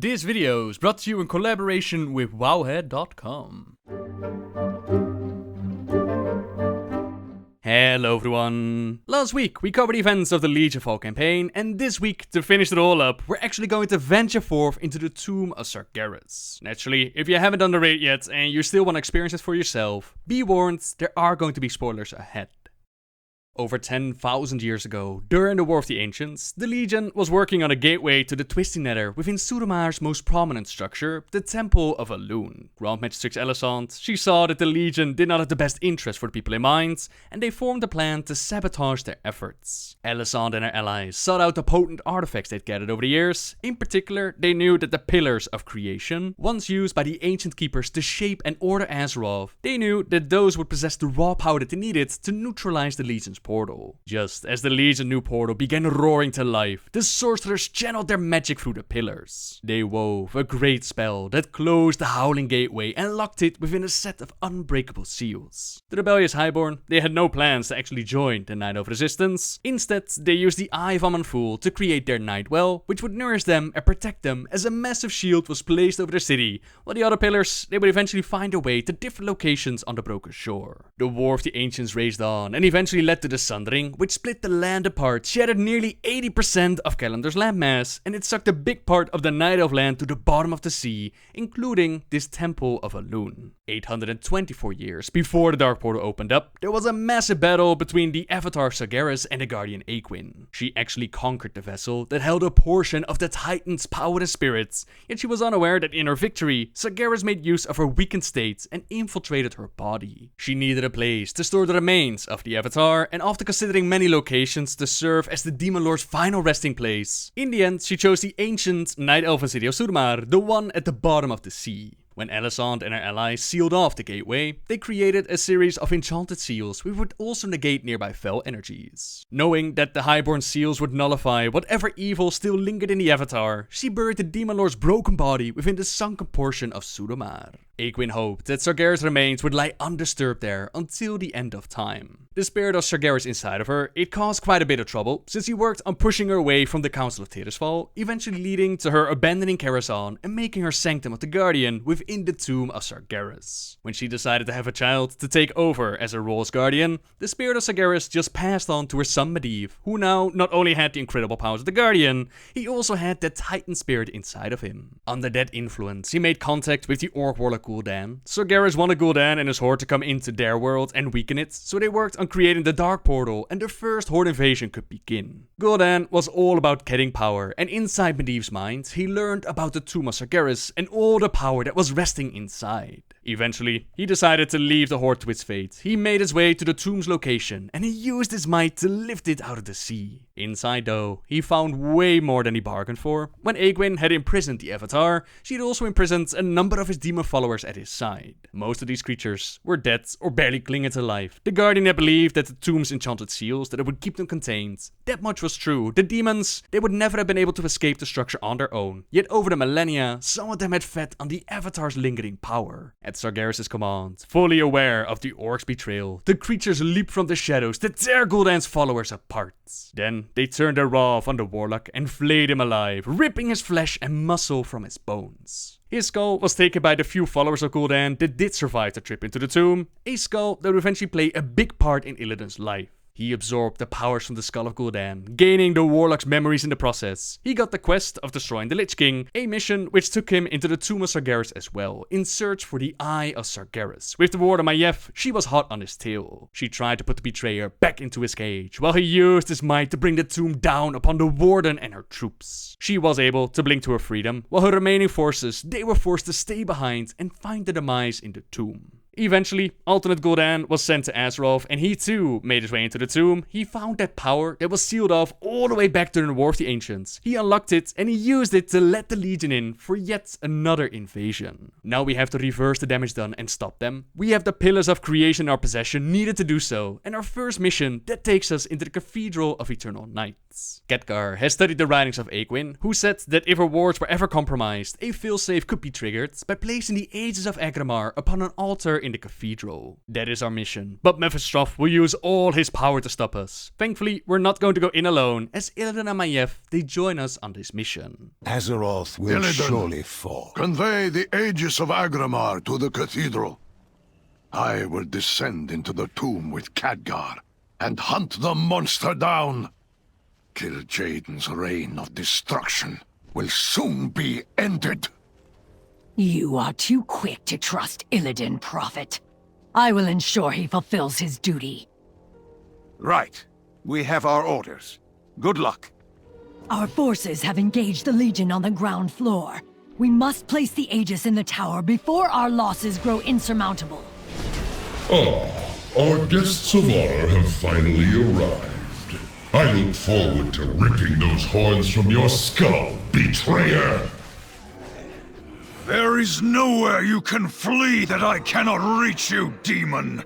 This video is brought to you in collaboration with WoWhead.com. Hello everyone! Last week we covered the events of the Legion Fall campaign, and this week, to finish it all up, we're actually going to venture forth into the Tomb of Sargeras. Naturally, if you haven't done the raid yet and you still want to experience it for yourself, be warned, there are going to be spoilers ahead. Over 10,000 years ago, during the War of the Ancients, the Legion was working on a gateway to the twisting Nether within Sudamar's most prominent structure, the Temple of Elune. Grand Magistrix Alicent, she saw that the Legion did not have the best interest for the people in mind, and they formed a plan to sabotage their efforts. Alicent and her allies sought out the potent artifacts they'd gathered over the years. In particular, they knew that the Pillars of Creation, once used by the Ancient Keepers to shape and order Azeroth, they knew that those would possess the raw power that they needed to neutralize the Legion's portal. Just as the Legion new portal began roaring to life, the sorcerers channeled their magic through the pillars. They wove a great spell that closed the Howling Gateway and locked it within a set of unbreakable seals. The rebellious Highborne, they had no plans to actually join the Knight of Resistance. Instead, they used the Eye of Aman'thul to create their Night Well, which would nourish them and protect them as a massive shield was placed over their city, while the other pillars, they would eventually find their way to different locations on the broken shore. The War of the Ancients raged on and eventually led to the Sundering, which split the land apart, shattered nearly 80% of Kalandar's landmass, and it sucked a big part of the Night Elf land to the bottom of the sea, including this Temple of Elune. 824 years before the Dark Portal opened up, there was a massive battle between the Avatar Sargeras and the Guardian Aegwynn. She actually conquered the vessel that held a portion of the Titan's power and spirits, yet she was unaware that in her victory, Sargeras made use of her weakened state and infiltrated her body. She needed a place to store the remains of the Avatar, and after considering many locations to serve as the Demon Lord's final resting place, in the end she chose the ancient Night Elven city of Sudamar, the one at the bottom of the sea. When Alicent and her allies sealed off the gateway, they created a series of enchanted seals which would also negate nearby fell energies. Knowing that the Highborne seals would nullify whatever evil still lingered in the Avatar, she buried the Demon Lord's broken body within the sunken portion of Sudamar. Aegwynn hoped that Sargeras' remains would lie undisturbed there until the end of time. The spirit of Sargeras inside of her, it caused quite a bit of trouble, since he worked on pushing her away from the Council of Tirisfal, eventually leading to her abandoning Karazhan and making her Sanctum of the Guardian within the Tomb of Sargeras. When she decided to have a child to take over as her role as Guardian, the spirit of Sargeras just passed on to her son Medivh, who now not only had the incredible powers of the Guardian, he also had the Titan spirit inside of him. Under that influence, he made contact with the Orc Warlock Gul'dan. Sargeras wanted Gul'dan and his horde to come into their world and weaken it, so they worked on creating the Dark Portal and the first horde invasion could begin. Gul'dan was all about getting power, and inside Medivh's mind, he learned about the Tomb of Sargeras and all the power that was resting inside. Eventually, he decided to leave the horde to its fate. He made his way to the tomb's location, and he used his might to lift it out of the sea. Inside though, he found way more than he bargained for. When Aegwynn had imprisoned the Avatar, she had also imprisoned a number of his demon followers at his side. Most of these creatures were dead or barely clinging to life. The Guardian had believed that the tomb's enchanted seals, that it would keep them contained. That much was true. The demons, they would never have been able to escape the structure on their own. Yet over the millennia, some of them had fed on the Avatar's lingering power. At Sargeras' command, fully aware of the Orc's betrayal, the creatures leaped from the shadows to tear Gul'dan's followers apart. Then they turned their wrath on the Warlock and flayed him alive, ripping his flesh and muscle from his bones. His skull was taken by the few followers of Gul'dan that did survive the trip into the tomb, a skull that would eventually play a big part in Illidan's life. He absorbed the powers from the skull of Gul'dan, gaining the Warlock's memories in the process. He got the quest of destroying the Lich King, a mission which took him into the Tomb of Sargeras as well, in search for the Eye of Sargeras. With the Warden Maiev, she was hot on his tail. She tried to put the betrayer back into his cage, while he used his might to bring the tomb down upon the Warden and her troops. She was able to blink to her freedom, while her remaining forces, they were forced to stay behind and find the demise in the tomb. Eventually, alternate Gul'dan was sent to Azeroth, and he too made his way into the tomb. He found that power that was sealed off all the way back during the War of the Ancients. He unlocked it, and he used it to let the Legion in for yet another invasion. Now we have to reverse the damage done and stop them. We have the Pillars of Creation in our possession needed to do so, and our first mission that takes us into the Cathedral of Eternal Night. Khaz'goroth has studied the writings of Aegwynn, who said that if her wards were ever compromised, a failsafe could be triggered by placing the Aegis of Agramar upon an altar in in the Cathedral. That is our mission, but Mephistroth will use all his power to stop us. Thankfully, we're not going to go in alone, as Illidan and Maiev, they join us on this mission. Khaz'goroth will Illidan, surely fall. convey the Aegis of Agramar to the Cathedral. I will descend into the tomb with Khadgar and hunt the monster down. Kil'jaeden's reign of destruction will soon be ended. You are too quick to trust Illidan, Prophet. I will ensure he fulfills his duty. Right. We have our orders. Good luck. Our forces have engaged the Legion on the ground floor. We must place the Aegis in the tower before our losses grow insurmountable. Our guests of honor have finally arrived. I look forward to ripping those horns from your skull, betrayer! There is nowhere you can flee that I cannot reach you, demon!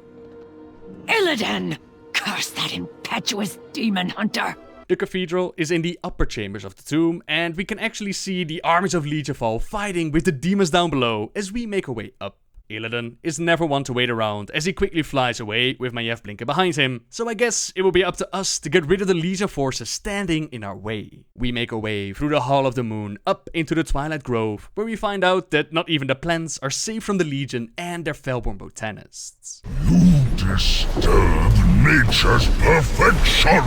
Illidan! Curse that impetuous demon hunter! The Cathedral is in the upper chambers of the tomb, and we can actually see the armies of Legionfall fighting with the demons down below as we make our way up. Illidan is never one to wait around, as he quickly flies away with Maiev blinking behind him, so I guess it will be up to us to get rid of the Legion forces standing in our way. We make our way through the Hall of the Moon, up into the Twilight Grove, where we find out that not even the plants are safe from the Legion and their Felborn botanists. You disturb nature's perfection!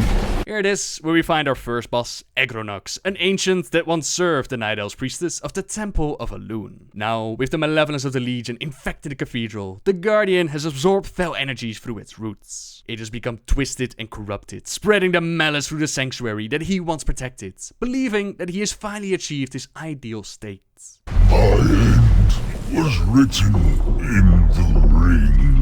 Here it is, where we find our first boss, Aegwynn, an ancient that once served the Night Elves priestess of the Temple of Elune. Now, with the malevolence of the Legion infecting the Cathedral, the Guardian has absorbed fell energies through its roots. It has become twisted and corrupted, spreading the malice through the sanctuary that he once protected, believing that he has finally achieved his ideal state. My end was written in the rings.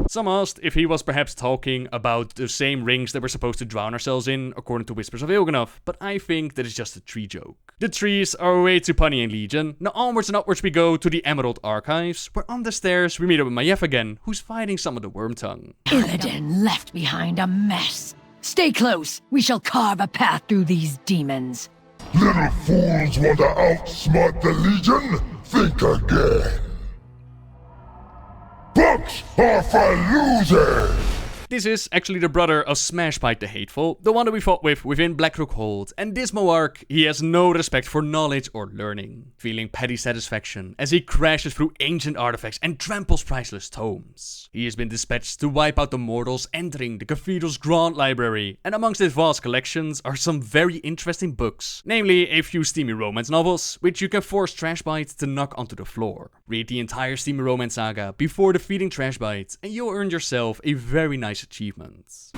Some asked if he was perhaps talking about the same rings that we're supposed to drown ourselves in, according to Whispers of Il'gynoth, but I think that is just a tree joke. The trees are way too punny in Legion. Now onwards and upwards we go to the Emerald Archives, where on the stairs we meet up with Maiev again, who's fighting some of the Wormtongue. Illidan left behind a mess. Stay close. We shall carve a path through these demons. Little fools want to outsmart the Legion? Think again. Books are for losers! This is actually the brother of Smashbite the Hateful, the one that we fought with within Blackrook Hold, and this Moark, he has no respect for knowledge or learning, feeling petty satisfaction as he crashes through ancient artifacts and tramples priceless tomes. He has been dispatched to wipe out the mortals entering the Cathedral's grand library, and amongst his vast collections are some very interesting books, namely a few steamy romance novels, which you can force Trashbite to knock onto the floor. Read the entire steamy romance saga before defeating Trashbite, and you'll earn yourself a very nice achievements.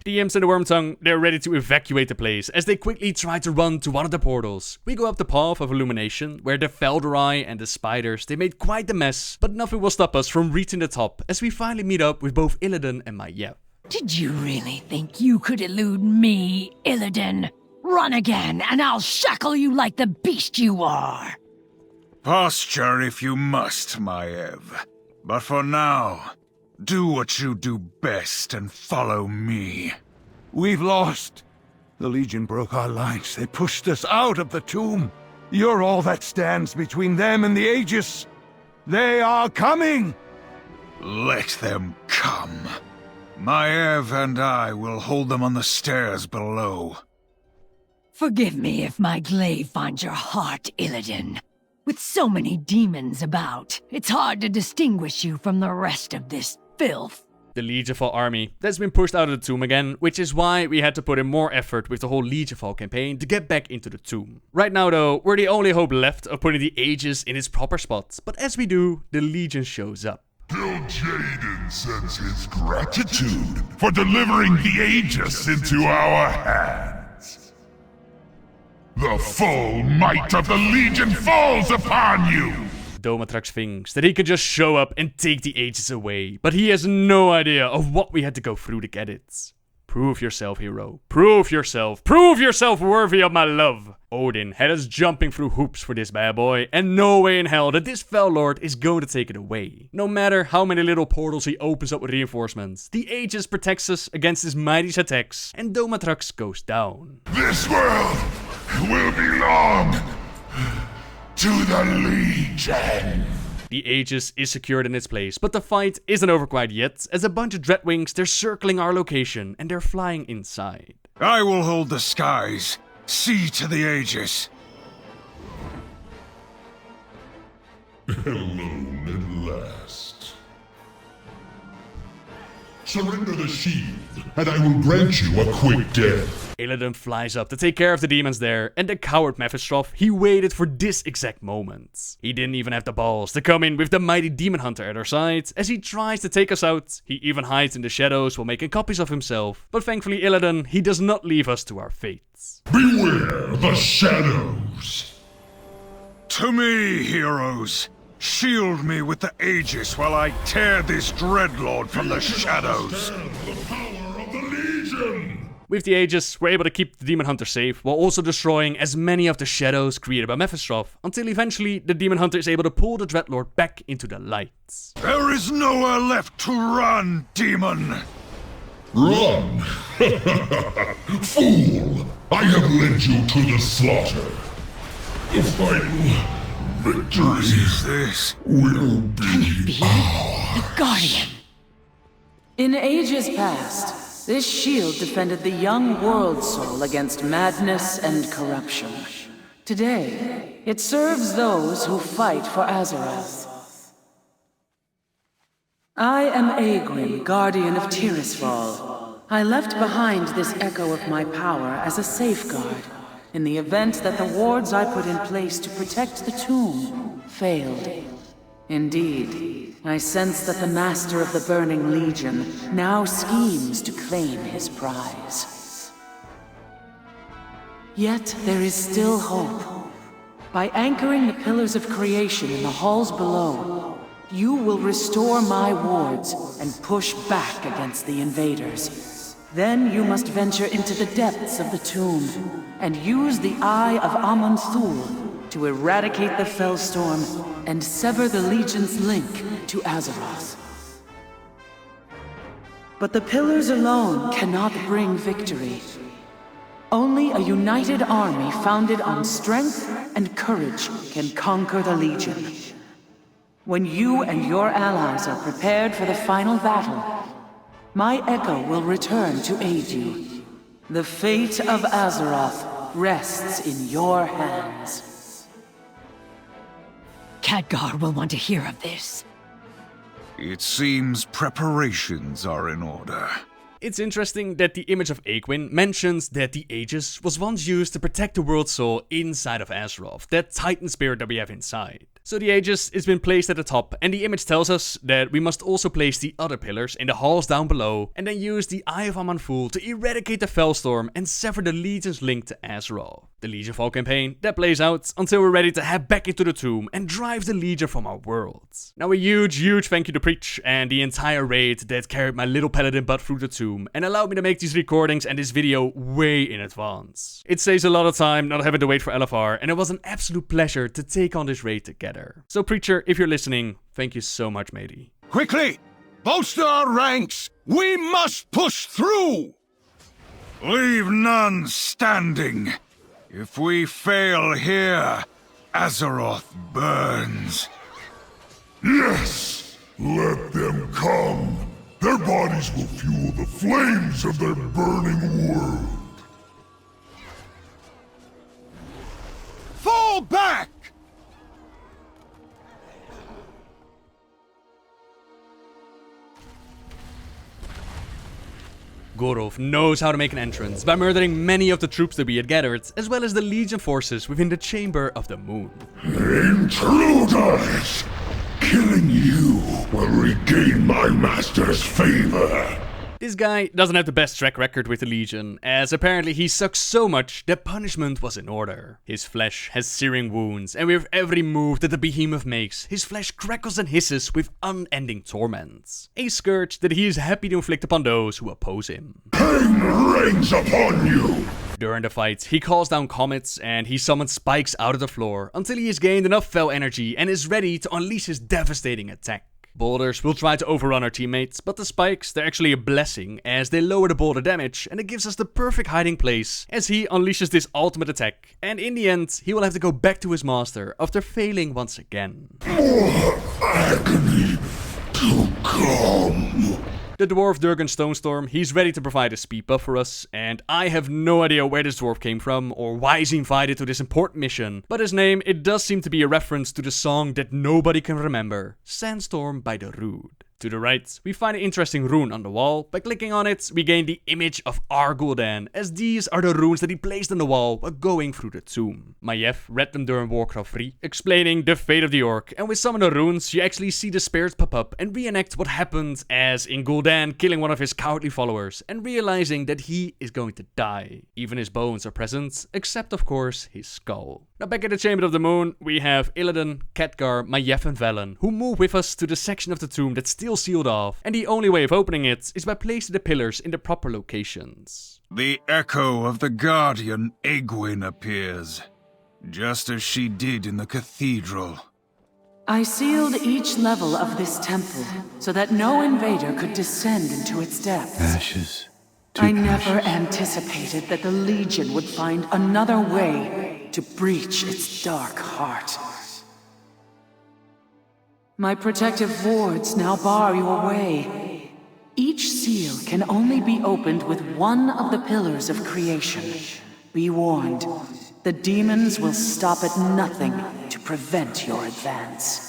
The imps and the Wormtongue, they're ready to evacuate the place as they quickly try to run to one of the portals. We go up the path of illumination, where the Fel'dorei and the spiders, they made quite the mess, but nothing will stop us from reaching the top as we finally meet up with both Illidan and Maiev. Did you really think you could elude me, Illidan? Run again, and I'll shackle you like the beast you are! Posture if you must, Maiev. But for now, do what you do best and follow me. We've lost. The Legion broke our lines. They pushed us out of the tomb. You're all that stands between them and the Aegis. They are coming! Let them come. Maiev and I will hold them on the stairs below. Forgive me if my glaive finds your heart, Illidan. With so many demons about, it's hard to distinguish you from the rest of this filth. The Legionfall army that's been pushed out of the tomb again, which is why we had to put in more effort with the whole Legionfall campaign to get back into the tomb. Right now though, we're the only hope left of putting the Aegis in its proper spot, but as we do, the Legion shows up. Kil'jaeden sends his gratitude for delivering the Aegis into our hands. The full might of the Legion falls upon you! Domatrax thinks that he could just show up and take the Aegis away, but he has no idea of what we had to go through to get it. Prove yourself, hero. Prove yourself. Prove yourself worthy of my love. Odin had us jumping through hoops for this bad boy, and no way in hell that this Fel Lord is going to take it away. No matter how many little portals he opens up with reinforcements, the Aegis protects us against his mighty attacks, and Domatrax goes down. This world will belong to the Legion! The Aegis is secured in its place, but the fight isn't over quite yet, as a bunch of Dreadwings, they're circling our location and they're flying inside. I will hold the skies. See to the Aegis. Alone at last. Surrender the shield, and I will grant you a quick death. Illidan flies up to take care of the demons there, and the coward Mephistroth, he waited for this exact moment. He didn't even have the balls to come in with the mighty demon hunter at our side. As he tries to take us out, he even hides in the shadows while making copies of himself. But thankfully Illidan, he does not leave us to our fates. Beware the shadows! To me, heroes. Shield me with the Aegis while I tear this Dreadlord from the shadows. The power of the Legion! With the Aegis, we're able to keep the Demon Hunter safe, while also destroying as many of the shadows created by Mephistroth, until eventually the Demon Hunter is able to pull the Dreadlord back into the light. There is nowhere left to run, demon! Run! Fool! I have led you to the slaughter. The final victory What is this? will be The Guardian. In ages past, this shield defended the young world soul against madness and corruption. Today, it serves those who fight for Azeroth. I am Aegwynn, guardian of Tirisfal. I left behind this echo of my power as a safeguard, in the event that the wards I put in place to protect the tomb failed. Indeed, I sense that the Master of the Burning Legion now schemes to claim his prize. Yet there is still hope. By anchoring the pillars of creation in the halls below, you will restore my wards and push back against the invaders. Then you must venture into the depths of the tomb and use the Eye of Aman'thul to eradicate the Fellstorm and sever the Legion's link to Azeroth. But the pillars alone cannot bring victory. Only a united army founded on strength and courage can conquer the Legion. When you and your allies are prepared for the final battle, my echo will return to aid you. The fate of Azeroth rests in your hands. Khaz'goroth will want to hear of this. It seems preparations are in order. It's interesting that the image of Aegwynn mentions that the Aegis was once used to protect the world soul inside of Azeroth, that Titan spirit that we have inside. So the Aegis has been placed at the top, and the image tells us that we must also place the other pillars in the halls down below, and then use the Eye of Aman'thul to eradicate the Fellstorm and sever the Legion's link to Azeroth. The Legion Fall campaign, that plays out until we're ready to head back into the tomb and drive the Legion from our world. Now a huge thank you to Preach and the entire raid that carried my little paladin butt through the tomb and allowed me to make these recordings and this video way in advance. It saves a lot of time not having to wait for LFR, and it was an absolute pleasure to take on this raid together. So Preacher, if you're listening, thank you so much, matey. Quickly! Bolster our ranks! We must push through! Leave none standing. If we fail here, Azeroth burns. Yes! Let them come! Their bodies will fuel the flames of their burning world! Fall back! Khaz'goroth knows how to make an entrance by murdering many of the troops that we had gathered, as well as the Legion forces within the Chamber of the Moon. Intruders! Killing you will regain my master's favor. This guy doesn't have the best track record with the Legion, as apparently he sucks so much that punishment was in order. His flesh has searing wounds, and with every move that the behemoth makes, his flesh crackles and hisses with unending torment. A scourge that he is happy to inflict upon those who oppose him. Pain rains upon you! During the fight, he calls down comets and he summons spikes out of the floor until he has gained enough fell energy and is ready to unleash his devastating attack. Boulders will try to overrun our teammates, but the spikes, they're actually a blessing as they lower the boulder damage and it gives us the perfect hiding place as he unleashes this ultimate attack. And in the end, he will have to go back to his master after failing once again. More agony to come. The dwarf Durgan Stonestorm, he's ready to provide a speed buff for us, and I have no idea where this dwarf came from or why he's invited to this important mission, but his name, it does seem to be a reference to the song that nobody can remember, Sandstorm by the Rood. To the right, we find an interesting rune on the wall. By clicking on it, we gain the image of our Gul'dan, as these are the runes that he placed on the wall while going through the tomb. Maiev read them during Warcraft 3, explaining the fate of the orc, and with some of the runes, you actually see the spirits pop up and reenact what happened as in Gul'dan killing one of his cowardly followers and realizing that he is going to die. Even his bones are present, except of course his skull. Now back at the Chamber of the Moon, we have Illidan, Khaz'goroth, Maiev and Felon, who move with us to the section of the tomb that's still sealed off, and the only way of opening it is by placing the pillars in the proper locations. The echo of the guardian Aegwynn appears, just as she did in the cathedral. I sealed each level of this temple so that no invader could descend into its depths. Ashes. I never anticipated that the Legion would find another way to breach its dark heart. My protective wards now bar your way. Each seal can only be opened with one of the pillars of creation. Be warned, the demons will stop at nothing to prevent your advance.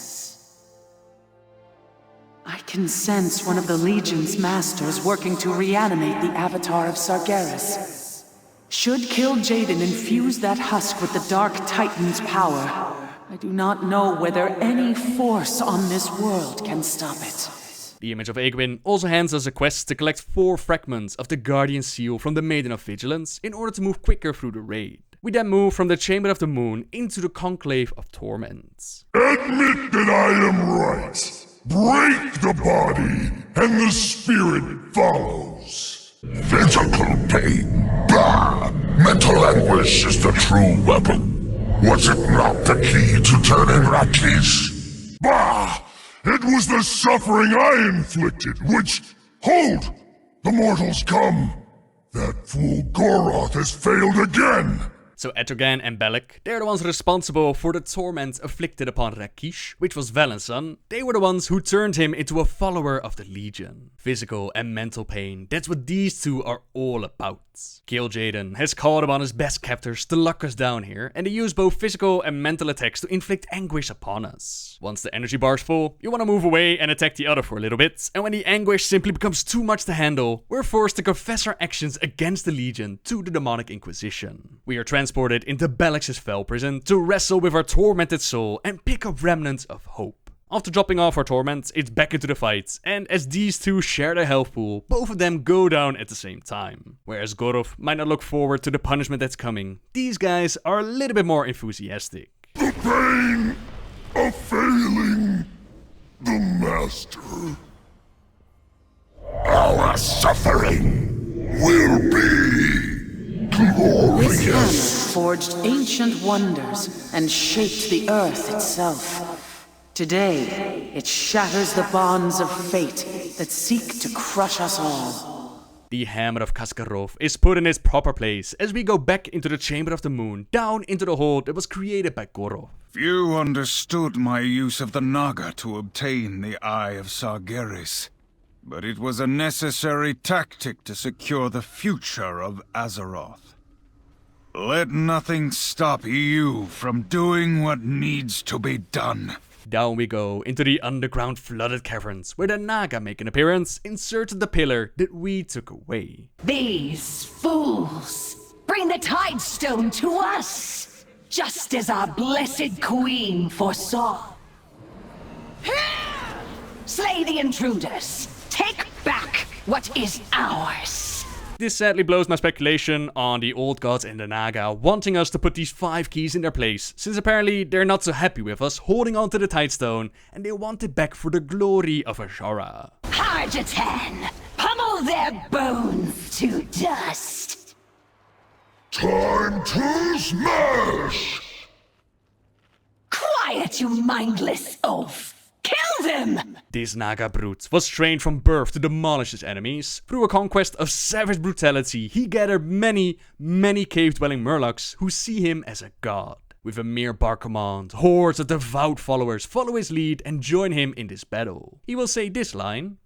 I can sense one of the Legion's masters working to reanimate the Avatar of Sargeras. Should Kil'jaeden infuse that husk with the Dark Titan's power, I do not know whether any force on this world can stop it. The image of Aegwynn also hands us a quest to collect 4 fragments of the Guardian Seal from the Maiden of Vigilance in order to move quicker through the raid. We then move from the Chamber of the Moon into the Conclave of Torment. Admit that I am right. Break the body, and the spirit follows. Physical pain, bah! Mental anguish is the true weapon. Was it not the key to turning Rakis? Bah! It was the suffering I inflicted, which... Hold! The mortals come! That fool Goroth has failed again! So Etrogan and Bellic, they're the ones responsible for the torment afflicted upon Rakish, which was Valen's son. They were the ones who turned him into a follower of the Legion. Physical and mental pain, that's what these two are all about. Kil'jaeden has called upon his best captors to lock us down here, and they use both physical and mental attacks to inflict anguish upon us. Once the energy bar's full, you want to move away and attack the other for a little bit, and when the anguish simply becomes too much to handle, we're forced to confess our actions against the Legion to the Demonic Inquisition. We are transported into Bellic's Fel prison to wrestle with our tormented soul and pick up remnants of hope. After dropping off our torment, it's back into the fight, and as these two share their health pool, both of them go down at the same time. Whereas Goroth might not look forward to the punishment that's coming, these guys are a little bit more enthusiastic. The pain of failing the Master. Our suffering will be glorious. This hammer forged ancient wonders and shaped the earth itself. Today, it shatters the bonds of fate that seek to crush us all. The Hammer of Khaz'goroth is put in its proper place as we go back into the Chamber of the Moon, down into the hole that was created by Goroth. Few understood my use of the Naga to obtain the Eye of Sargeras, but it was a necessary tactic to secure the future of Azeroth. Let nothing stop you from doing what needs to be done. Down we go into the underground flooded caverns, where the Naga make an appearance, inserted the pillar that we took away. These fools bring the Tide Stone to us, just as our blessed queen foresaw. Slay the intruders. Take back what is ours. This sadly blows my speculation on the old gods and the Naga wanting us to put these 5 keys in their place, since apparently they're not so happy with us holding on to the Tidestone and they want it back for the glory of Azshara. Harjatan, pummel their bones to dust. Time to smash! Quiet, you mindless oaf. Kill Kill them! This Naga brute was trained from birth to demolish his enemies. Through a conquest of savage brutality, he gathered many cave-dwelling Murlocs who see him as a god. With a mere bar command, hordes of devout followers follow his lead and join him in this battle. He will say this line,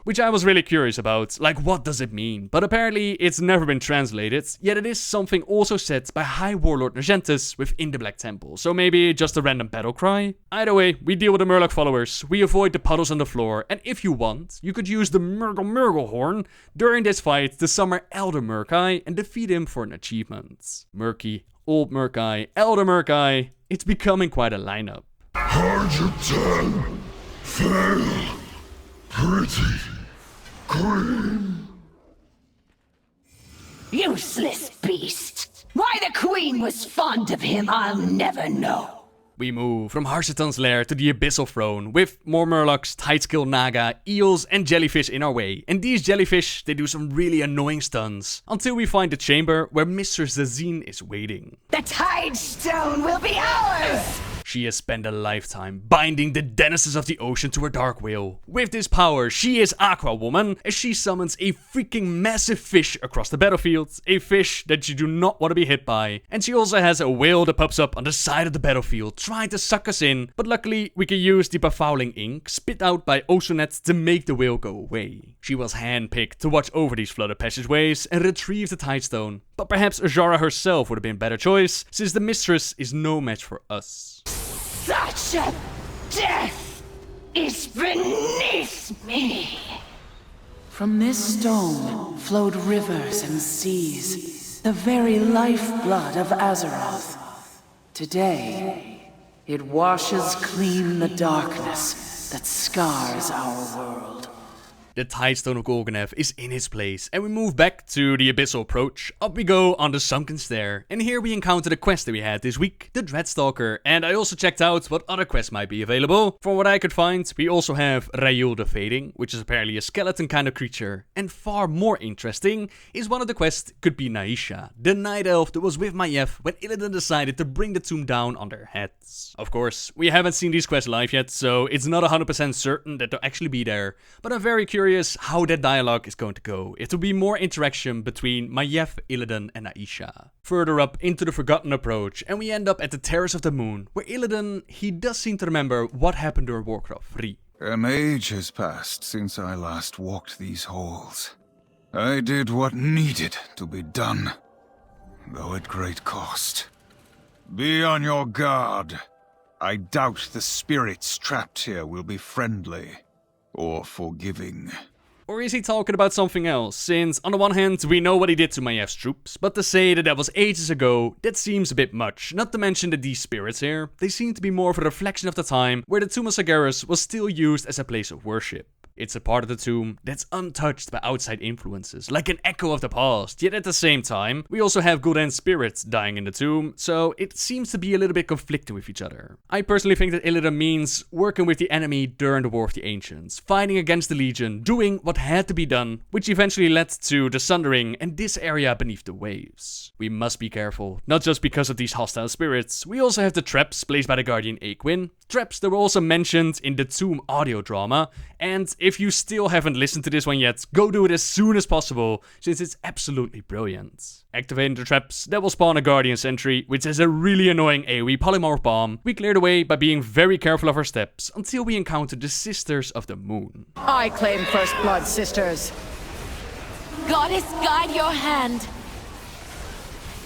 which I was really curious about, like what does it mean? But apparently it's never been translated, yet it is something also said by High Warlord Nergentus within the Black Temple, so maybe just a random battle cry? Either way, we deal with the Murloc followers, we avoid the puddles on the floor, and if you want, you could use the Murgle horn during this fight to summon Elder Murkai and defeat him for an achievement. Murky, Old Murkai, Elder Murkai, it's becoming quite a lineup. Hard your tongue, fail, pretty queen. Useless beast! Why the queen was fond of him, I'll never know. We move from Harshatan's lair to the Abyssal Throne, with more Murlocs, tight skill Naga, eels and jellyfish in our way. And these jellyfish, they do some really annoying stuns, until we find the chamber where Mistress Zazine is waiting. The Tide Stone will be ours! She has spent a lifetime binding the denizens of the ocean to her dark will. With this power, she is Aqua Woman, as she summons a freaking massive fish across the battlefield. A fish that you do not want to be hit by. And she also has a whale that pops up on the side of the battlefield, trying to suck us in. But luckily, we can use the befouling ink spit out by Oceanet to make the whale go away. She was handpicked to watch over these flooded passageways and retrieve the Tidestone. But perhaps Azshara herself would have been a better choice, since the mistress is no match for us. Such a death is beneath me. From this stone flowed rivers and seas, the very lifeblood of Azeroth. Today, it washes clean the darkness that scars our world. The Tidestone of Golganath is in its place, and we move back to the Abyssal Approach. Up we go on the Sunken Stair, and here we encounter the quest that we had this week, the Dread Stalker, and I also checked out what other quests might be available. From what I could find, we also have Rayul the Fading, which is apparently a skeleton kind of creature, and far more interesting is one of the quests could be Naisha, the Night Elf that was with Maiev when Illidan decided to bring the tomb down on their heads. Of course, we haven't seen these quests live yet, so it's not 100% certain that they'll actually be there, but I'm very curious how that dialogue is going to go. It will be more interaction between Maiev, Illidan and Naisha. Further up into the Forgotten Approach, and we end up at the Terrace of the Moon, where Illidan, he does seem to remember what happened during Warcraft 3. An age has passed since I last walked these halls. I did what needed to be done, though at great cost. Be on your guard. I doubt the spirits trapped here will be friendly or forgiving. Or is he talking about something else? Since, on the one hand, we know what he did to Maiev's troops, but to say that was ages ago, that seems a bit much. Not to mention that these spirits here, they seem to be more of a reflection of the time where the Tomb of Sargeras was still used as a place of worship. It's a part of the tomb that's untouched by outside influences, like an echo of the past, yet at the same time, we also have Gul'dan's spirits dying in the tomb, so it seems to be a little bit conflicting with each other. I personally think that Illidan means working with the enemy during the War of the Ancients, fighting against the Legion, doing what had to be done, which eventually led to the Sundering and this area beneath the waves. We must be careful, not just because of these hostile spirits, we also have the traps placed by the Guardian Aegwynn, traps that were also mentioned in the Tomb audio drama, and if you still haven't listened to this one yet, go do it as soon as possible, since it's absolutely brilliant. Activating the traps, that will spawn a Guardian Sentry, which has a really annoying AoE polymorph bomb. We clear the way by being very careful of our steps, until we encounter the Sisters of the Moon. I claim first blood, sisters. Goddess, guide your hand.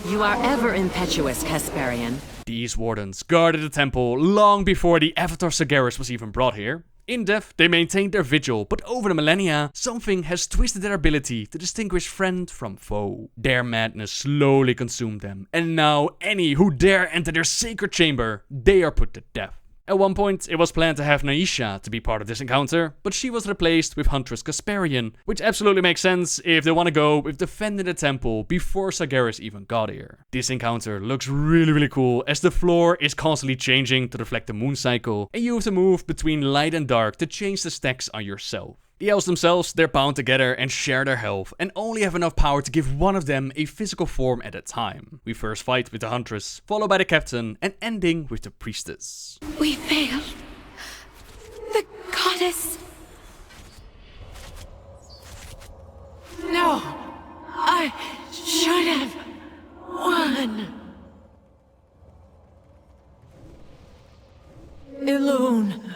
You are ever impetuous, Hesperian. These wardens guarded the temple long before the Avatar Sargeras was even brought here. In Deft, they maintained their vigil, but over the millennia, something has twisted their ability to distinguish friend from foe. Their madness slowly consumed them, and now any who dare enter their sacred chamber, they are put to death. At one point, it was planned to have Naisha to be part of this encounter, but she was replaced with Huntress Casparian, which absolutely makes sense if they want to go with defending the temple before Sargeras even got here. This encounter looks really cool, as the floor is constantly changing to reflect the moon cycle, and you have to move between light and dark to change the stacks on yourself. The elves themselves, they're bound together and share their health, and only have enough power to give one of them a physical form at a time. We first fight with the Huntress, followed by the Captain, and ending with the Priestess. We failed. The goddess. No, I should have won. Elune,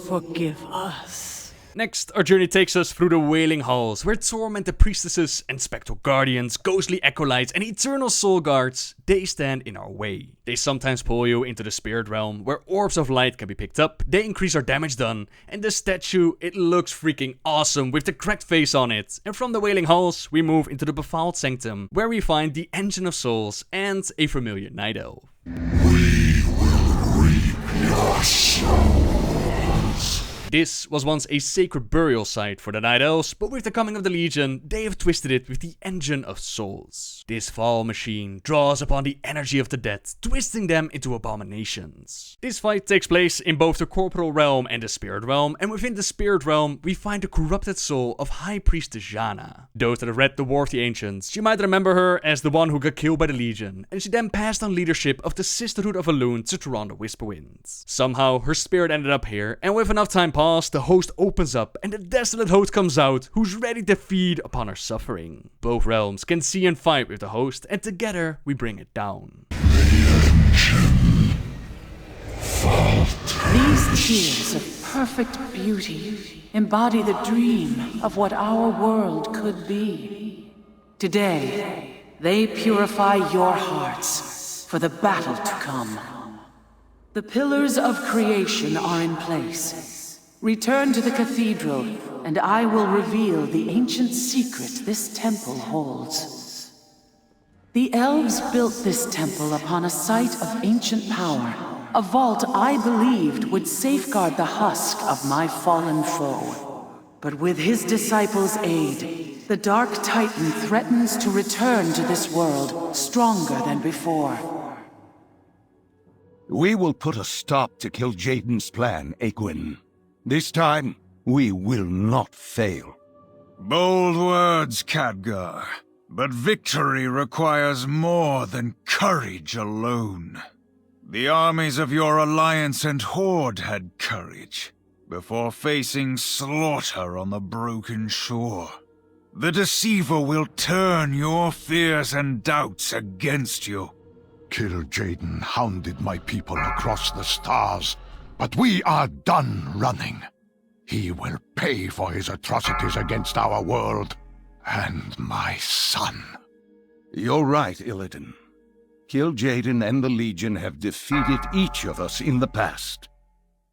forgive us. Next, our journey takes us through the Wailing Halls, where Torment the Priestesses and Spectral Guardians, Ghostly Acolytes and Eternal Soul Guards, they stand in our way. They sometimes pull you into the Spirit Realm, where orbs of light can be picked up, they increase our damage done, and the statue, it looks freaking awesome with the cracked face on it. And from the Wailing Halls, we move into the Befall Sanctum, where we find the Engine of Souls and a familiar Night Elf. We will reap your souls. This was once a sacred burial site for the Night Elves, but with the coming of the Legion, they have twisted it with the Engine of Souls. This foul machine draws upon the energy of the dead, twisting them into abominations. This fight takes place in both the corporal realm and the spirit realm, and within the spirit realm, we find the corrupted soul of High Priestess Jaina. Those that have read the War of the Ancients, you might remember her as the one who got killed by the Legion, and she then passed on leadership of the Sisterhood of Elune to Turan the Whisperwind. Somehow, her spirit ended up here, and with enough time passed, the host opens up and the desolate host comes out, who's ready to feed upon her suffering. Both realms can see and fight with the host, and together we bring it down. These tears of perfect beauty embody the dream of what our world could be. Today, they purify your hearts for the battle to come. The pillars of creation are in place. Return to the Cathedral, and I will reveal the ancient secret this temple holds. The elves built this temple upon a site of ancient power, a vault I believed would safeguard the husk of my fallen foe. But with his disciples' aid, the Dark Titan threatens to return to this world stronger than before. We will put a stop to Kil'jaeden's plan, Aegwynn. This time, we will not fail. Bold words, Khadgar. But victory requires more than courage alone. The armies of your alliance and horde had courage, before facing slaughter on the broken shore. The deceiver will turn your fears and doubts against you. Kil'jaeden hounded my people across the stars, but we are done running. He will pay for his atrocities against our world and my son. You're right, Illidan. Kil'jaeden and the Legion have defeated each of us in the past.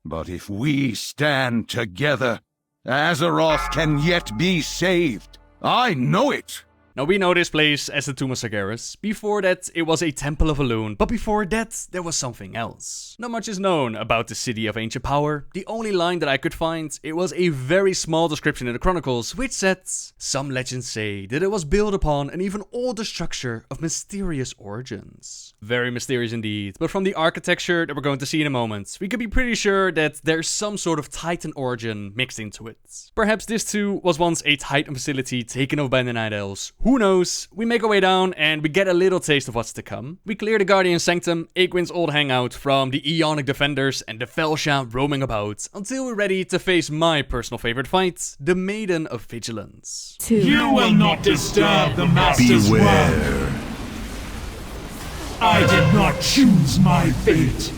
But if we stand together, Azeroth can yet be saved. I know it! Now we know this place as the Tomb of Sargeras. Before that, it was a Temple of Elune, but before that, there was something else. Not much is known about the City of Ancient Power. The only line that I could find, it was a very small description in the Chronicles, which said, some legends say that it was built upon an even older structure of mysterious origins. Very mysterious indeed, but from the architecture that we're going to see in a moment, we could be pretty sure that there's some sort of Titan origin mixed into it. Perhaps this too was once a Titan facility taken over by the Night Elves. Who knows? We make our way down and we get a little taste of what's to come. We clear the Guardian Sanctum, Aegwynn's old hangout, from the Eonic Defenders and the Felsha roaming about, until we're ready to face my personal favorite fight, the Maiden of Vigilance. You will not disturb the Master's work. I did not choose my fate.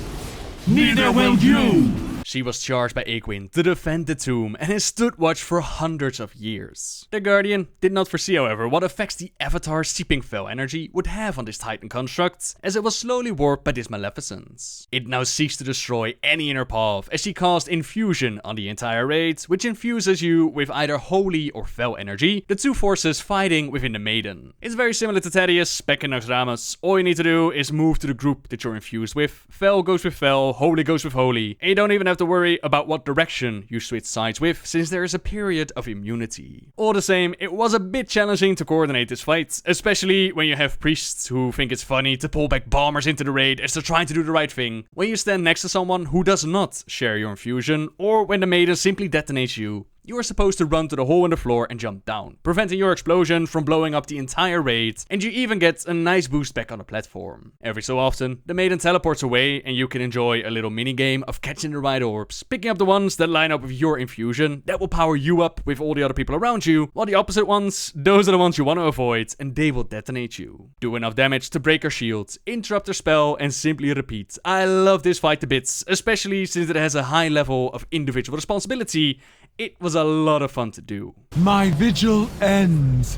Neither will you. She was charged by Aegwynn to defend the tomb and has stood watch for hundreds of years. The Guardian did not foresee, however, what effects the Avatar seeping fell energy would have on this Titan construct, as it was slowly warped by this maleficence. It now seeks to destroy any inner path, as she cast Infusion on the entire raid, which infuses you with either holy or fell energy, the two forces fighting within the Maiden. It's very similar to Thaddeus back in Naxxramas. All you need to do is move to the group that you're infused with. Fell goes with fell, holy goes with holy, and you don't even have to worry about what direction you switch sides with, since there is a period of immunity. All the same, it was a bit challenging to coordinate this fight, especially when you have priests who think it's funny to pull back bombers into the raid as they're trying to do the right thing, when you stand next to someone who does not share your infusion, or when the Maiden simply detonates you You are supposed to run to the hole in the floor and jump down, preventing your explosion from blowing up the entire raid, and you even get a nice boost back on the platform. Every so often, the maiden teleports away and you can enjoy a little minigame of catching the right orbs, picking up the ones that line up with your infusion, that will power you up with all the other people around you, while the opposite ones, those are the ones you want to avoid, and they will detonate you. Do enough damage to break her shield, interrupt her spell, and simply repeat. I love this fight to bits, especially since it has a high level of individual responsibility. It was a lot of fun to do. My vigil ends.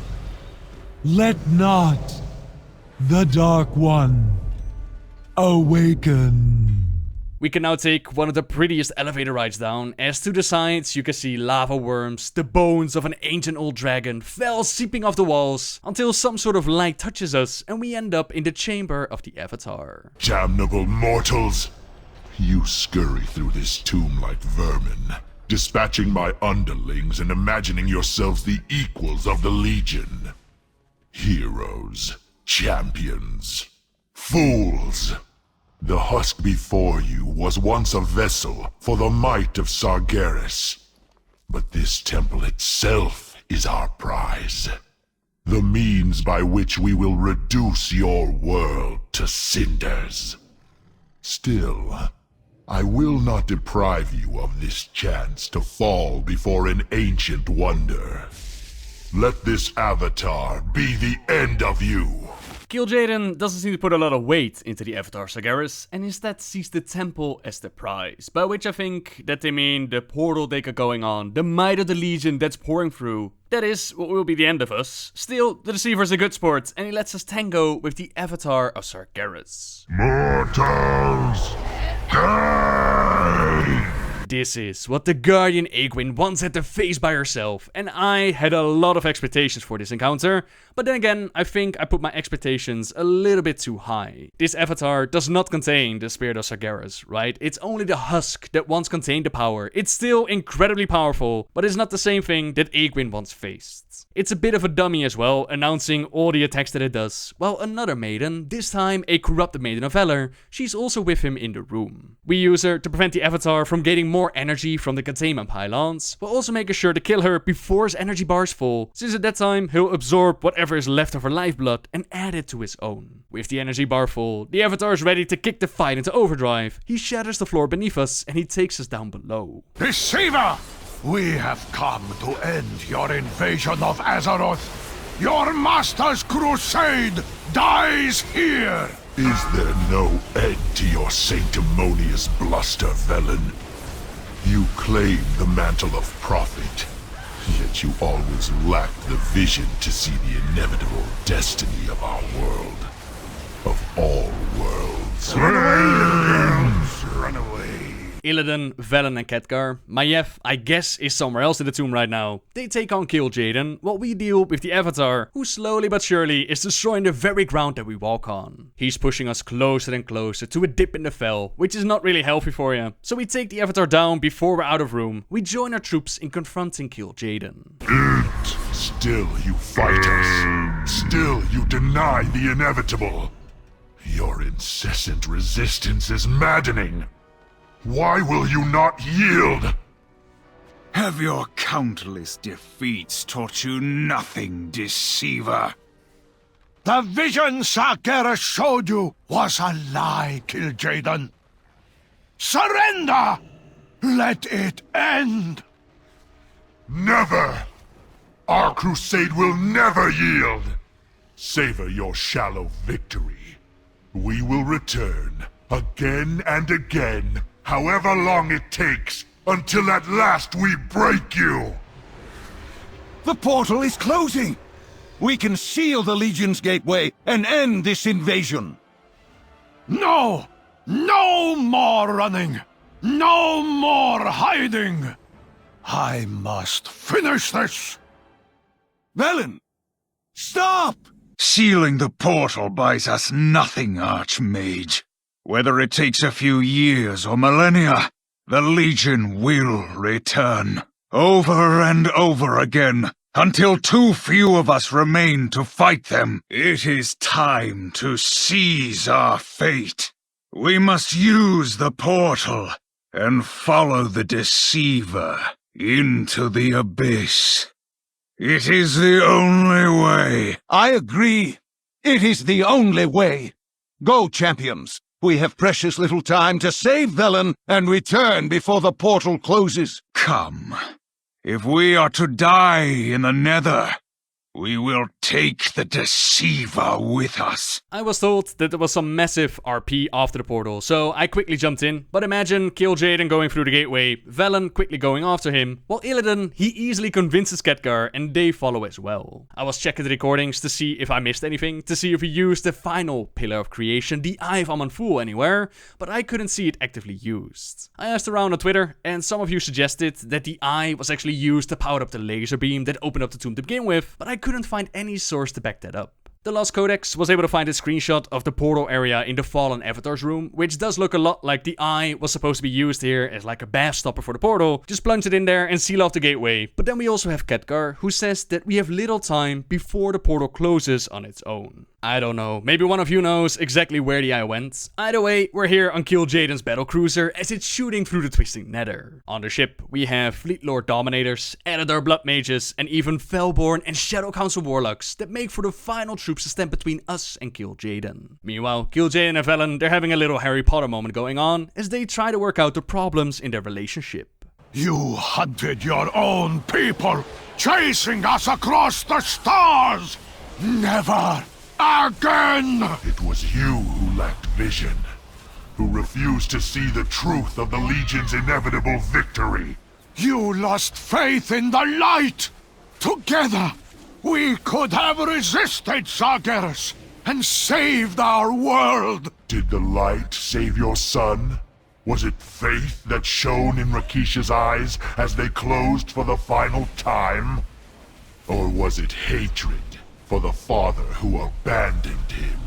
Let not the Dark One awaken. We can now take one of the prettiest elevator rides down, as to the sides you can see lava worms, the bones of an ancient old dragon, fell seeping off the walls, until some sort of light touches us and we end up in the chamber of the Avatar. Damnable mortals! You scurry through this tomb like vermin, dispatching my underlings and imagining yourselves the equals of the Legion. Heroes, champions, fools! The husk before you was once a vessel for the might of Sargeras. But this temple itself is our prize. The means by which we will reduce your world to cinders. Still, I will not deprive you of this chance to fall before an ancient wonder. Let this avatar be the end of you. Kil'jaeden doesn't seem to put a lot of weight into the Avatar Sargeras, and instead sees the temple as the prize, by which I think that they mean the portal they got going on, the might of the Legion that's pouring through. That is what will be the end of us. Still, the Deceiver's a good sport, and he lets us tango with the Avatar of Sargeras. Mortals, die! This is what the Guardian Aegwynn once had to face by herself, and I had a lot of expectations for this encounter, but then again, I think I put my expectations a little bit too high. This avatar does not contain the Spirit of Sargeras, right? It's only the husk that once contained the power. It's still incredibly powerful, but it's not the same thing that Aegwynn once faced. It's a bit of a dummy as well, announcing all the attacks that it does, while another maiden, this time a corrupted Maiden of Valor, she's also with him in the room. We use her to prevent the avatar from getting more energy from the containment pylons, while also making sure to kill her before his energy bar is full, since at that time he'll absorb whatever is left of her lifeblood and add it to his own. With the energy bar full, the avatar is ready to kick the fight into overdrive. He shatters the floor beneath us and he takes us down below. Deceiver! We have come to end your invasion of Azeroth. Your master's crusade dies here! Is there no end to your sanctimonious bluster, Felon? You claim the mantle of prophet, yet you always lack the vision to see the inevitable destiny of our world. Of all worlds. Run away, girls! Run away! Illidan, Felon and Khaz'goroth, Maiev, I guess, is somewhere else in the tomb right now. They take on Kil'jaeden, while we deal with the Avatar, who slowly but surely is destroying the very ground that we walk on. He's pushing us closer and closer to a dip in the fell, which is not really healthy for you. So we take the Avatar down before we're out of room. We join our troops in confronting Kil'jaeden. Still you fight us. Still you deny the inevitable. Your incessant resistance is maddening. Why will you not yield? Have your countless defeats taught you nothing, deceiver? The vision Sargeras showed you was a lie, Kil'jaeden. Surrender! Let it end! Never! Our crusade will never yield! Savor your shallow victory. We will return, again and again, however long it takes, until at last we break you! The portal is closing! We can seal the Legion's gateway and end this invasion! No! No more running! No more hiding! I must finish this! Felon! Stop! Sealing the portal buys us nothing, Archmage. Whether it takes a few years or millennia, the Legion will return. Over and over again, until too few of us remain to fight them. It is time to seize our fate. We must use the portal and follow the Deceiver Into the abyss. It is the only way. I agree. It is the only way. Go, champions. We have precious little time to save Felon and return before the portal closes. Come. If we are to die in the Nether, we will take the Deceiver with us. I was told that there was some massive RP after the portal, so I quickly jumped in. But imagine Kil'jaeden going through the gateway, Felon quickly going after him, while Illidan, he easily convinces Khaz'goroth and they follow as well. I was checking the recordings to see if I missed anything, to see if he used the final pillar of creation, the Eye of Aman'thul, anywhere, but I couldn't see it actively used. I asked around on Twitter, and some of you suggested that the Eye was actually used to power up the laser beam that opened up the tomb to begin with, but I couldn't find any source to back that up. The Lost Codex was able to find a screenshot of the portal area in the Fallen Avatar's room, which does look a lot like the Eye was supposed to be used here as like a bath stopper for the portal. Just plunge it in there and seal off the gateway. But then we also have Khaz'goroth, who says that we have little time before the portal closes on its own. I don't know, maybe one of you knows exactly where the Eye went. Either way, we're here on Kil'jaeden's battlecruiser as it's shooting through the twisting Nether. On the ship, we have Fleet Lord Dominators, Editor Blood Mages, and even Felborn and Shadow Council Warlocks that make for the final troops to stand between us and Kil'jaeden. Meanwhile, Kil'jaeden and Felon, they're having a little Harry Potter moment going on as they try to work out the problems in their relationship. You hunted your own people, chasing us across the stars! Never again! It was you who lacked vision, who refused to see the truth of the Legion's inevitable victory. You lost faith in the light! Together, we could have resisted Sargeras and saved our world! Did the light save your son? Was it faith that shone in Rakisha's eyes as they closed for the final time? Or was it hatred for the father who abandoned him?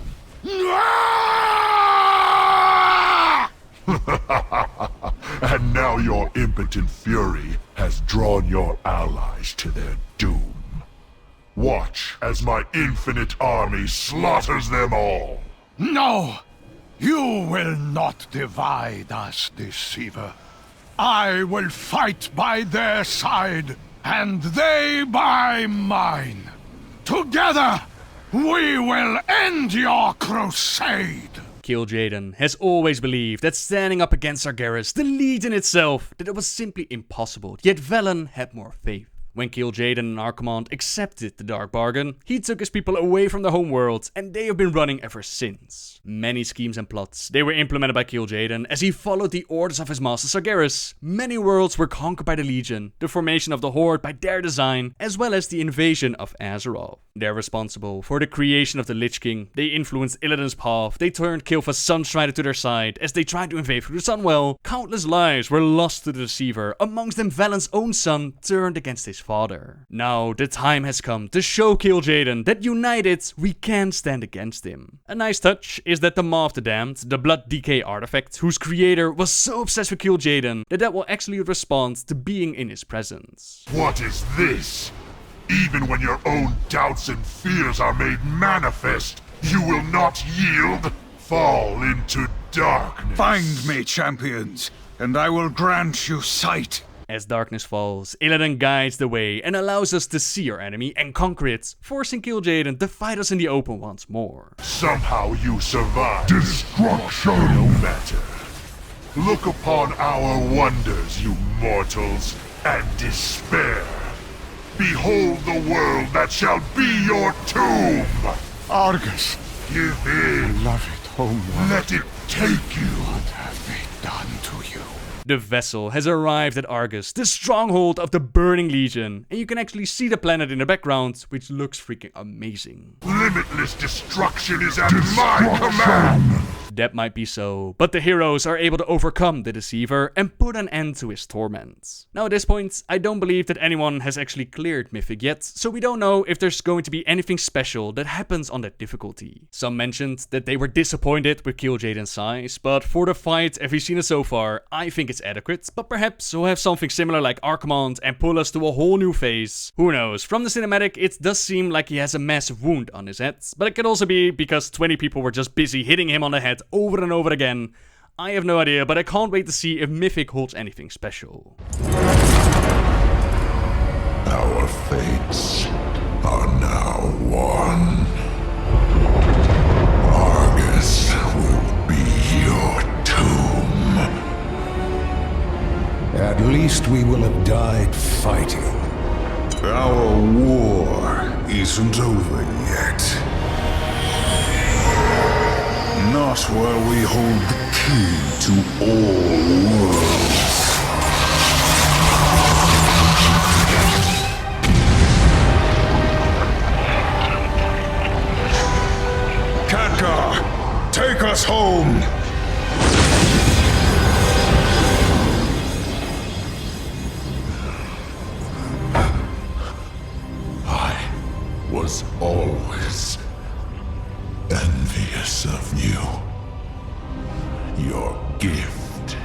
And now your impotent fury has drawn your allies to their doom. Watch as my infinite army slaughters them all. No! You will not divide us, Deceiver. I will fight by their side, and they by mine. Together, we will end your crusade! Kil'jaeden has always believed that standing up against Sargeras, the Legion itself, that it was simply impossible, yet Felon had more faith. When Kil'jaeden and Archimonde accepted the Dark Bargain, he took his people away from their homeworld, and they have been running ever since. Many schemes and plots, they were implemented by Kil'jaeden as he followed the orders of his master Sargeras. Many worlds were conquered by the Legion, the formation of the Horde by their design, as well as the invasion of Azeroth. They're responsible for the creation of the Lich King, they influenced Illidan's path, they turned Kil'jaeden's Sunstrider to their side as they tried to invade through the Sunwell. Countless lives were lost to the Deceiver, amongst them Felon's own son turned against his father. Now the time has come to show Kil'jaeden that united we can stand against him. A nice touch is that the Maw of the Damned, the blood decay artifact, whose creator was so obsessed with Kil'jaeden that will actually respond to being in his presence. What is this? Even when your own doubts and fears are made manifest, you will not yield? Fall into darkness. Find me, champions, and I will grant you sight. As darkness falls, Illidan guides the way and allows us to see our enemy and conquer it, forcing Kil'jaeden to fight us in the open once more. Somehow you survive. Destruction! No matter. Look upon our wonders, you mortals, and despair. Behold the world that shall be your tomb! Argus, Give in. love it, homeworld. Let it take you. What have they done to you? The vessel has arrived at Argus, the stronghold of the Burning Legion, and you can actually see the planet in the background, which looks freaking amazing. Limitless destruction is at my command! That might be so, but the heroes are able to overcome the Deceiver and put an end to his torment. Now at this point, I don't believe that anyone has actually cleared Mythic yet, so we don't know if there's going to be anything special that happens on that difficulty. Some mentioned that they were disappointed with Kil'jaeden's size, but for the fight as we've seen it so far, I think it's adequate, but perhaps we'll have something similar like Archimonde and pull us to a whole new phase. Who knows? From the cinematic, it does seem like he has a massive wound on his head, but it could also be because 20 people were just busy hitting him on the head over and over again. I have no idea, but I can't wait to see if Mythic holds anything special. fates are now one. Argus will be your tomb. At least we will have died fighting. Our war isn't over yet. Not while we hold the key to all worlds. Khaz'goroth, take us home! I was always envious of you. Your gift,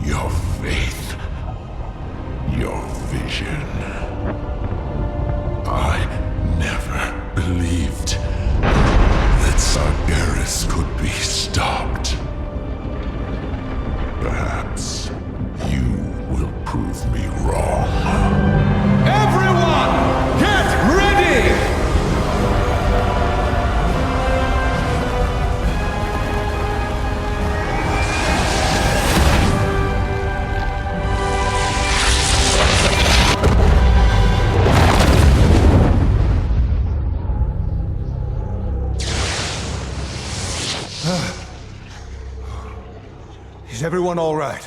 your faith, your vision. I never believed that Sargeras could be stopped. Perhaps you will prove me wrong. Everyone, get ready! Is everyone all right?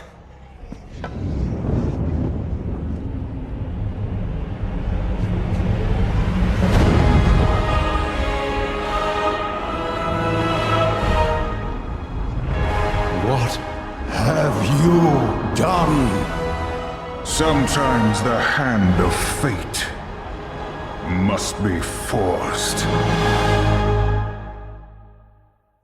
What have you done? Sometimes the hand of fate must be forced.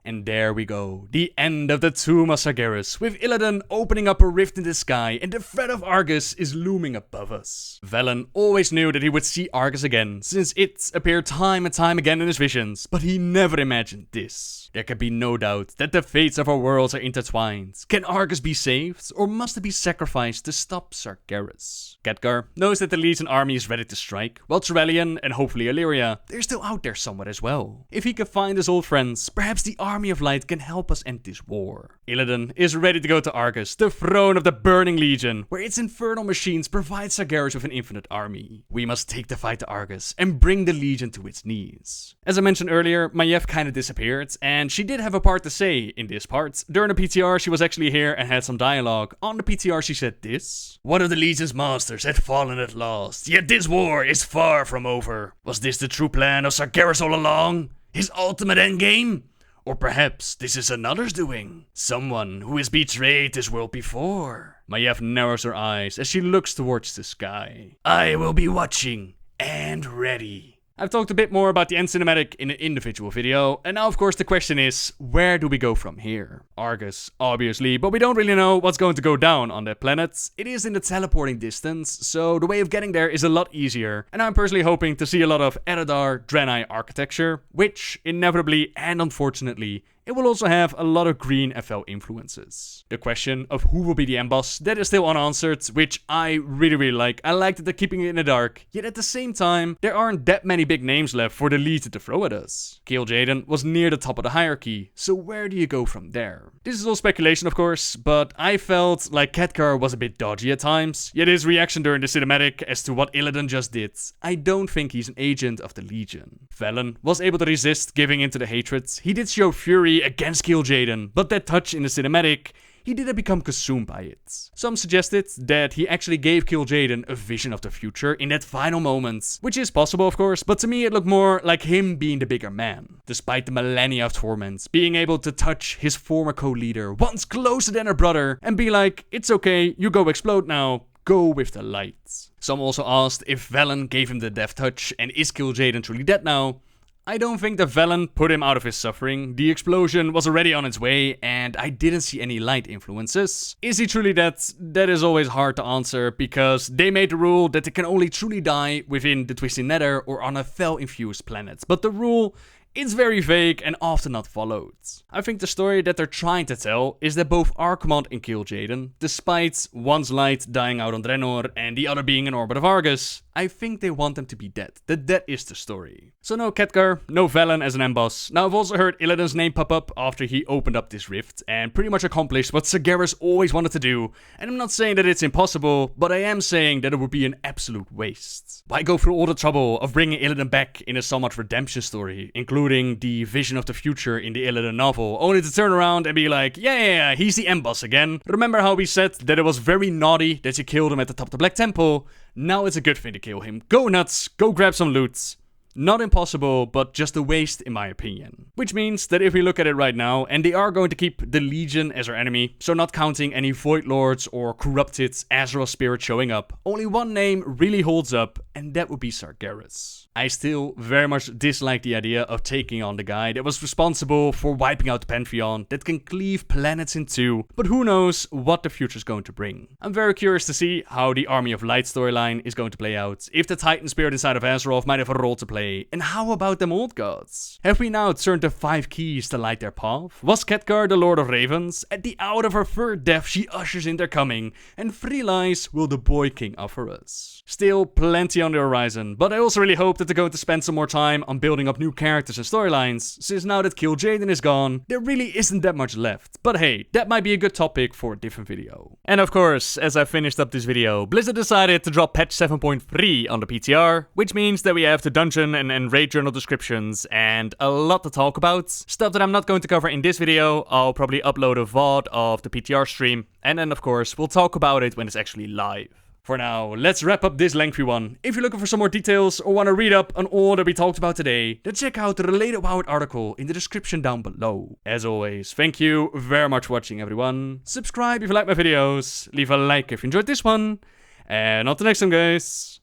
And there we go, the end of the Tomb of Sargeras, with Illidan opening up a rift in the sky and the threat of Argus is looming above us. Felon always knew that he would see Argus again, since it appeared time and time again in his visions, but he never imagined this. There can be no doubt that the fates of our worlds are intertwined. Can Argus be saved, or must it be sacrificed to stop Sargeras? Khaz'goroth knows that the Legion army is ready to strike, while Trevelyan and hopefully Illyria, they're still out there somewhere as well. If he can find his old friends, perhaps the Army of Light can help us end this war. Illidan is ready to go to Argus, the throne of the Burning Legion, where its infernal machines provide Sargeras with an infinite army. We must take the fight to Argus and bring the Legion to its knees. As I mentioned earlier, Maiev kinda disappeared, and she did have a part to say in this part. During the PTR, she was actually here and had some dialogue. On the PTR, she said this: "One of the Legion's masters had fallen at last, yet this war is far from over. Was this the true plan of Sargeras all along? His ultimate endgame? Or perhaps this is another's doing? Someone who has betrayed this world before?" Maiev narrows her eyes as she looks towards the sky. "I will be watching and ready." I've talked a bit more about the end cinematic in an individual video, and now of course the question is, where do we go from here? Argus, obviously, but we don't really know what's going to go down on that planet. It is in the teleporting distance, so the way of getting there is a lot easier, and I'm personally hoping to see a lot of Eredar Draenei architecture, which inevitably and unfortunately it will also have a lot of green FL influences. The question of who will be the end boss, that is still unanswered, which I really like. I like that they're keeping it in the dark, yet at the same time, there aren't that many big names left for the Legion to throw at us. Kil'jaeden was near the top of the hierarchy, so where do you go from there? This is all speculation of course, but I felt like Karr was a bit dodgy at times, yet his reaction during the cinematic as to what Illidan just did, I don't think he's an agent of the Legion. Felon was able to resist giving into the hatred. He did show fury against Kil'jaeden, but that touch in the cinematic, he didn't become consumed by it. Some suggested that he actually gave Kil'jaeden a vision of the future in that final moment, which is possible of course, but to me it looked more like him being the bigger man. Despite the millennia of torment, being able to touch his former co-leader once closer than a brother and be like, "It's okay, you go explode now, go with the light." Some also asked if Felon gave him the death touch and is Kil'jaeden truly dead now? I don't think that Felon put him out of his suffering. The explosion was already on its way and I didn't see any light influences. Is he truly dead? That is always hard to answer because they made the rule that they can only truly die within the Twisted Nether or on a Fel-infused planet. But the rule, it's very vague and often not followed. I think the story that they're trying to tell is that both Archimond and Kil'jaeden, despite one's light dying out on Draenor and the other being in orbit of Argus, I think they want them to be dead. That is the story. So no Khaz'goroth, no Felon as an end boss. Now I've also heard Illidan's name pop up after he opened up this rift and pretty much accomplished what Sargeras always wanted to do. And I'm not saying that it's impossible, but I am saying that it would be an absolute waste. Why go through all the trouble of bringing Illidan back in a somewhat redemption story, including the vision of the future in the Illidan novel, only to turn around and be like, yeah, he's the end boss again. Remember how we said that it was very naughty that you killed him at the top of the Black Temple? Now it's a good thing to kill him. Go nuts, go grab some loot. Not impossible, but just a waste in my opinion. Which means that if we look at it right now, and they are going to keep the Legion as our enemy, so not counting any Void Lords or corrupted Azeroth spirits showing up, only one name really holds up, and that would be Sargeras. I still very much dislike the idea of taking on the guy that was responsible for wiping out the Pantheon, that can cleave planets in two, but who knows what the future is going to bring. I'm very curious to see how the Army of Light storyline is going to play out, if the Titan spirit inside of Azeroth might have a role to play. And how about them old gods? Have we now turned the 5 keys to light their path? Was Khaz'goroth the Lord of Ravens? At the out of her third death, she ushers in their coming. And 3 lies will the Boy King offer us. Still plenty on the horizon, but I also really hope that they're going to spend some more time on building up new characters and storylines, since now that Kil'jaeden is gone, there really isn't that much left. But hey, that might be a good topic for a different video. And of course, as I finished up this video, Blizzard decided to drop patch 7.3 on the PTR, which means that we have the dungeon and raid journal descriptions and a lot to talk about. Stuff that I'm not going to cover in this video. I'll probably upload a VOD of the PTR stream, and then of course we'll talk about it when it's actually live. For now, let's wrap up this lengthy one. If you're looking for some more details or want to read up on all that we talked about today, then check out the related WoWhead article in the description down below. As always, thank you very much for watching everyone. Subscribe if you like my videos, leave a like if you enjoyed this one, and until next time guys,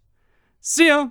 see ya!